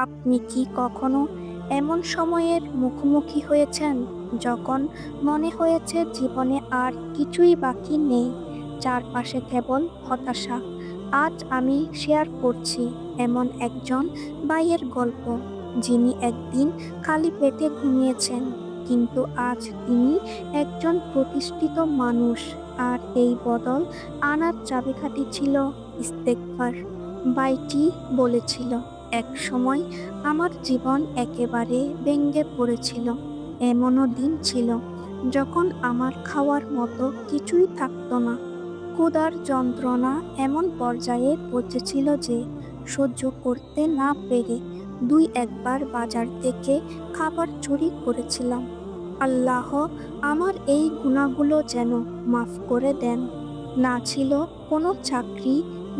আপনি কি কখনো এমন সময়ের মুখোমুখি হয়েছেন যখন মনে হয়েছে জীবনে আর কিছুই বাকি নেই, চারপাশে কেবল হতাশা? আজ আমি শেয়ার করছি এমন একজন ভাইয়ের গল্প, যিনি একদিন খালি পেটে ঘুমিয়েছেন, কিন্তু আজ তিনি একজন প্রতিষ্ঠিত মানুষ। আর এই বদল আনার চাবিকাঠি ছিল ইস্তেগফার। ভাইটি বলেছিল, এক সময় আমার জীবন একেবারে ভেঙে পড়েছিল। এমনও দিন ছিল যখন আমার খাওয়ার মতো কিছুই থাকতো না। ক্ষুধার যন্ত্রণা এমন পর্যায়ে পৌঁছেছিল যে সহ্য করতে না পেরে একবার বাজার থেকে খাবার চুরি করেছিলাম। আল্লাহ আমার এই গুনাহগুলো যেন মাফ করে দেন। না ছিল কোনো চাকরি,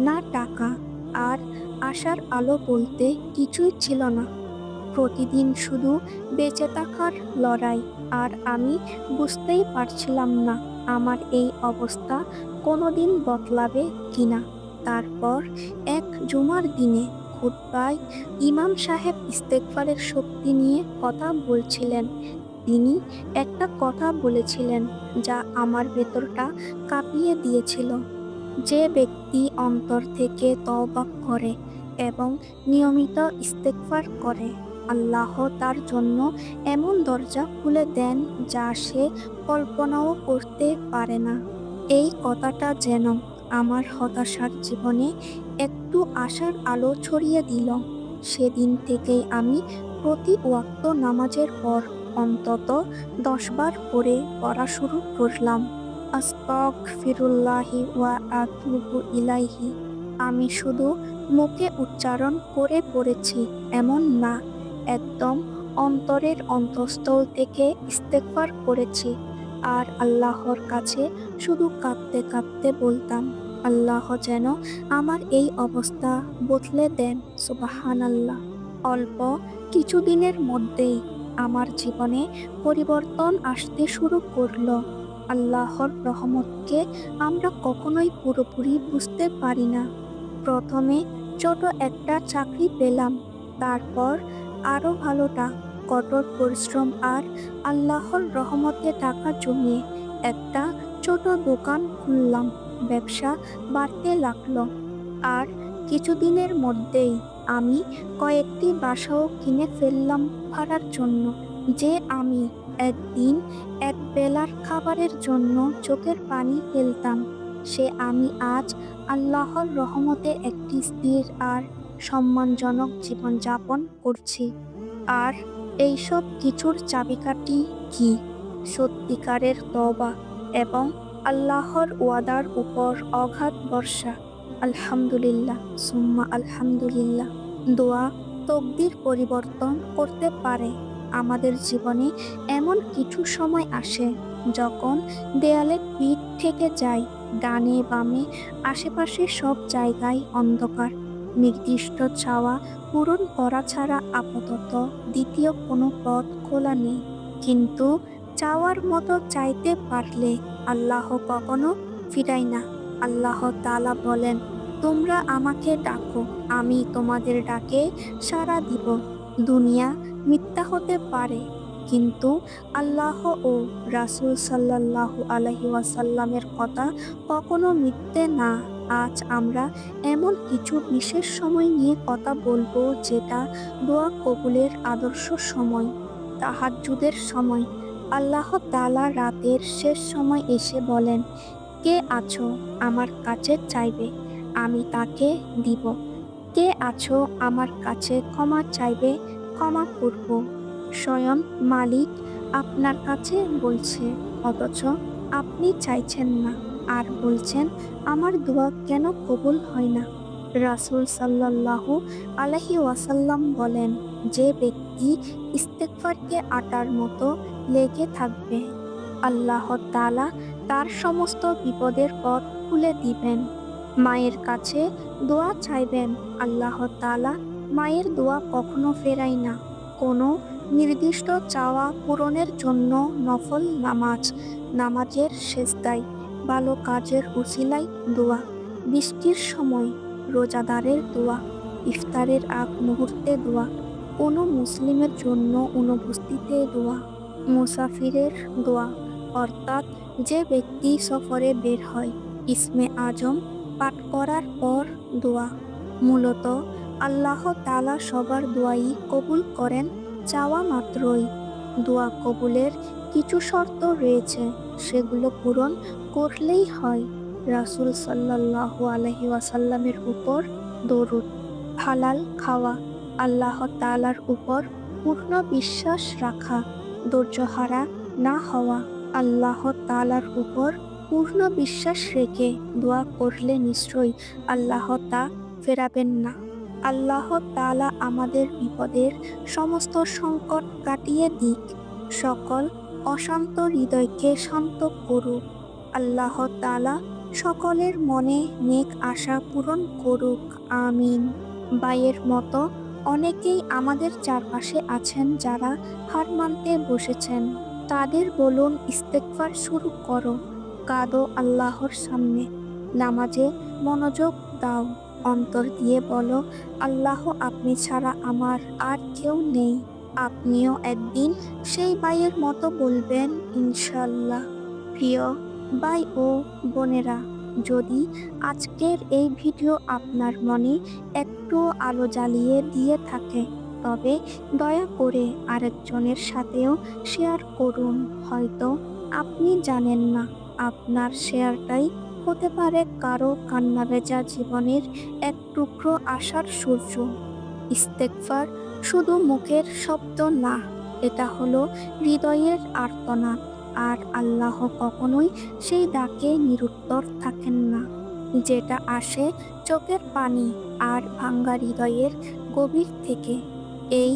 না টাকা, আর আশার আলো বলতে কিছুই ছিল না। প্রতিদিন শুধু বেঁচে থাকার লড়াই, আর আমি বুঝতেই পারছিলাম না আমার এই অবস্থা কোনোদিন বদলাবে কিনা। তারপর এক জুমার দিনে খুতবায় ইমাম সাহেব ইস্তেগফারের শক্তি নিয়ে কথা বলছিলেন। তিনি একটা কথা বলেছিলেন যা আমার ভেতরটা কাঁপিয়ে দিয়েছিল। যে ব্যক্তি অন্তর থেকে তওবা করে এবং নিয়মিত ইস্তেগফার করে, আল্লাহ তার জন্য এমন দরজা খুলে দেন যা সে কল্পনাও করতে পারে না। এই কথাটা যেন আমার হতাশার জীবনে একটু আশার আলো ছড়িয়ে দিল। সেদিন থেকেই আমি প্রতি ওয়াক্ত নামাজের পর অন্তত 10 বার করে পড়া শুরু করলাম, আস্তাগফিরুল্লাহি ওয়া আতুবু ইলাইহি। আমি শুধু মুখে উচ্চারণ করে পড়েছি এমন না, একদম অন্তরের অন্তঃস্থল থেকে ইস্তেগফার করেছি। আর আল্লাহর কাছে শুধু কাঁদতে কাঁদতে বলতাম, আল্লাহ যেন আমার এই অবস্থা বদলে দেন। সুবহানাল্লাহ। অল্প কিছুদিনের মধ্যেই আমার জীবনে পরিবর্তন আসতে শুরু করলো। আল্লাহর রহমতকে আমরা কখনোই পুরোপুরি বুঝতে পারি না। প্রথমে ছোট একটা চাকরি পেলাম, তারপর আরো ভালোটা। কঠোর পরিশ্রম আর আল্লাহর রহমতে টাকা জমিয়ে একটা ছোট দোকান খুললাম। ব্যবসা বাড়তে লাগলো, আর কিছুদিনের মধ্যেই আমি কয়েকটি বাসাও কিনে ফেললাম ভাড়ার জন্য। যে আমি একদিন এক বেলার খাবারের জন্য চোখের পানি ফেলতাম, সে আমি আজ আল্লাহর রহমতে একটি স্থির আর সম্মানজনক জীবনযাপন করছি। আর এইসব কিছুর চাবিকাঠি কি? সত্যিকারের তওবা এবং আল্লাহর ওয়াদার উপর অগাধ ভরসা। আলহামদুলিল্লাহ, সুম্মা আলহামদুলিল্লাহ। দোয়া তকদির পরিবর্তন করতে পারে। আমাদের জীবনে এমন কিছু সময় আসে যখন দেয়ালে পিঠ থেকে যায়, ডানে বামে আশেপাশে সব জায়গায় অন্ধকার। নির্দিষ্ট চাওয়া পূরণ করা ছাড়া আপাতত দ্বিতীয় কোনো পথ খোলা নেই। কিন্তু চাওয়ার মতো চাইতে পারলে আল্লাহ কখনো ফিরায় না। আল্লাহ তাআলা বলেন, তোমরা আমাকে ডাকো, আমি তোমাদের ডাকে সাড়া দিব। দুনিয়া মিথ্যা হতে পারে, কিন্তু আল্লাহ ও রাসূল সাল্লাল্লাহু আলাইহি ওয়াসাল্লামের কথা কখনো মিথ্যে না। আজ আমরা এমন কিছু বিশেষ সময় নিয়ে কথা বলবো, যেটা দোয়া কবুলের আদর্শ সময়, তাহাজ্জুদের সময়। আল্লাহ তাআলা রাতের শেষ সময় এসে বলেন, কে আছো আমার কাছে চাইবে, আমি তাকে দিব। কে আছো আমার কাছে ক্ষমা চাইবে, ক্ষমা করব। স্বয়ং মালিক আপনার কাছে বলছে, অথচ আপনি চাইছেন না, আর বলছেন আমার দোয়া কেন কবুল হয় না। রাসূল সাল্লাল্লাহু আলাইহি ওয়াসাল্লাম বলেন, যে ব্যক্তি ইস্তেগফারকে আটার মতো লেগে থাকবে, আল্লাহ তাআলা তার সমস্ত বিপদের পথ খুলে দিবেন। মায়ের কাছে দোয়া চাইবেন, আল্লাহ তাআলা মায়ের দোয়া কখনো ফেরায় না। কোনো নির্দিষ্ট চাওয়া পূরণের জন্য নফল নামাজ, নামাজের সেজদায়, ভালো কাজের উসিলায় দোয়া, বৃষ্টির সময় রোজাদারের দোয়া, ইফতারের আগ মুহূর্তে দোয়া, কোনো মুসলিমের জন্য অনুপস্থিতে দোয়া। মুসাফিরের দোয়া অর্থাৎ যে ব্যক্তি সফরে বের হয় ইসমে আজম পাঠ করার পর দোয়া। মূলত আল্লাহ তাআলা সবার দোয়াই কবুল করেন চাওয়া মাত্রই। দোয়া কবুলের কিছু শর্ত রয়েছে, সেগুলো পূরণ করলেই হয়। রাসূল সাল্লাল্লাহু আলাইহি ওয়াসাল্লামের উপর দরুদ। হালাল খাওয়া, আল্লাহ তাআলার উপর পূর্ণ বিশ্বাস রাখা, ধৈর্যহারা না হওয়া। আল্লাহ তাআলার উপর পূর্ণ বিশ্বাস রেখে দোয়া করলে নিশ্চয়ই আল্লাহ তা ফেরাবেন না। আল্লাহ তাআলা আমাদের বিপদের সমস্ত সংকট কাটিয়ে দিক, সকল অশান্ত হৃদয়কে শান্ত করুক। আল্লাহ তাআলা সকলের মনে নেক আশা পূরণ করুক, আমিন। ভাইয়ের মতো অনেকেই আমাদের চারপাশে আছেন যারা হার মানতে বসেছেন। তাদের বলুন, ইস্তেগফার শুরু করো, কাঁদো আল্লাহর সামনে, নামাজে মনোযোগ দাও, অন্তর দিয়ে বলো, আল্লাহ আপনি ছাড়া আমার আর কেউ নেই। আপনিও একদিন সেই ভাইয়ের মতো বলবেন ইনশাআল্লাহ। প্রিয় ভাই ও বোনেরা, যদি আজকের এই ভিডিও আপনার মনে একটু আলো জ্বালিয়ে দিয়ে থাকে তবে দয়া করে আরেকজনের সাথেও শেয়ার করুন। হয়তো আপনি জানেন না, আপনার শেয়ারটাই হতে পারে কারো কান্নাভেজা জীবনের এক টুকরো আশার সূর্য। ইস্তেগফার শুধু মুখের শব্দ না, এটা হলো হৃদয়ের আর্তনাদ, আর আল্লাহ কখনোই সেই ডাকে নিরুত্তর থাকেন না, যেটা আসে চোখের পানি আর ভাঙ্গা হৃদয়ের গভীর থেকে। এই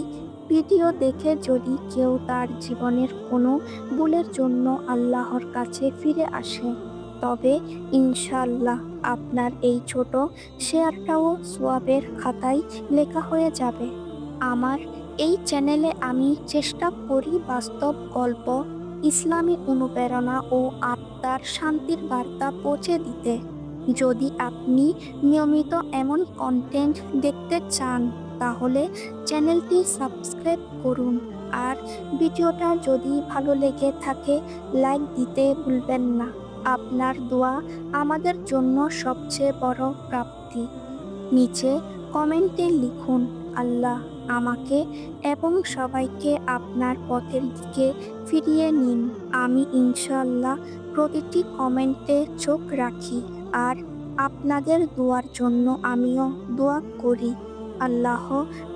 ভিডিও দেখে যদি কেউ তার জীবনের কোনো ভুলের জন্য আল্লাহর কাছে ফিরে আসে, তবে ইনশাআল্লাহ আপনার এই ছোট শেয়ারটাও সওয়াবের খাতায় লেখা হয়ে যাবে। আমার এই চ্যানেলে আমি চেষ্টা করি বাস্তব গল্প, ইসলামী অনুপ্রেরণা ও আত্মার শান্তির বার্তা পৌঁছে দিতে। যদি আপনি নিয়মিত এমন কন্টেন্ট দেখতে চান তাহলে চ্যানেলটি সাবস্ক্রাইব করুন, আর ভিডিওটা যদি ভালো লেগে থাকে লাইক দিতে ভুলবেন না। আপনার দোয়া আমাদের জন্য সবচেয়ে বড় প্রাপ্তি। নিচে কমেন্টে লিখুন, আল্লাহ আমাকে এবং সবাইকে আপনার পথের দিকে ফিরিয়ে নিন। আমি ইনশাআল্লাহ প্রতিটি কমেন্টে চোখ রাখি, আর আপনাদের দোয়ার জন্য আমিও দোয়া করি। আল্লাহ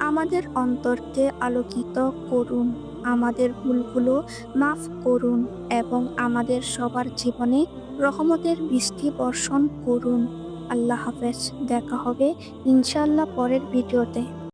আমাদের অন্তরকে আলোকিত করুন, আমাদের ভুলগুলো মাফ করুন এবং আমাদের সবার জীবনে রহমতের বৃষ্টি বর্ষণ করুন। আল্লাহ হাফেজ, দেখা হবে ইনশাআল্লাহ পরের ভিডিওতে।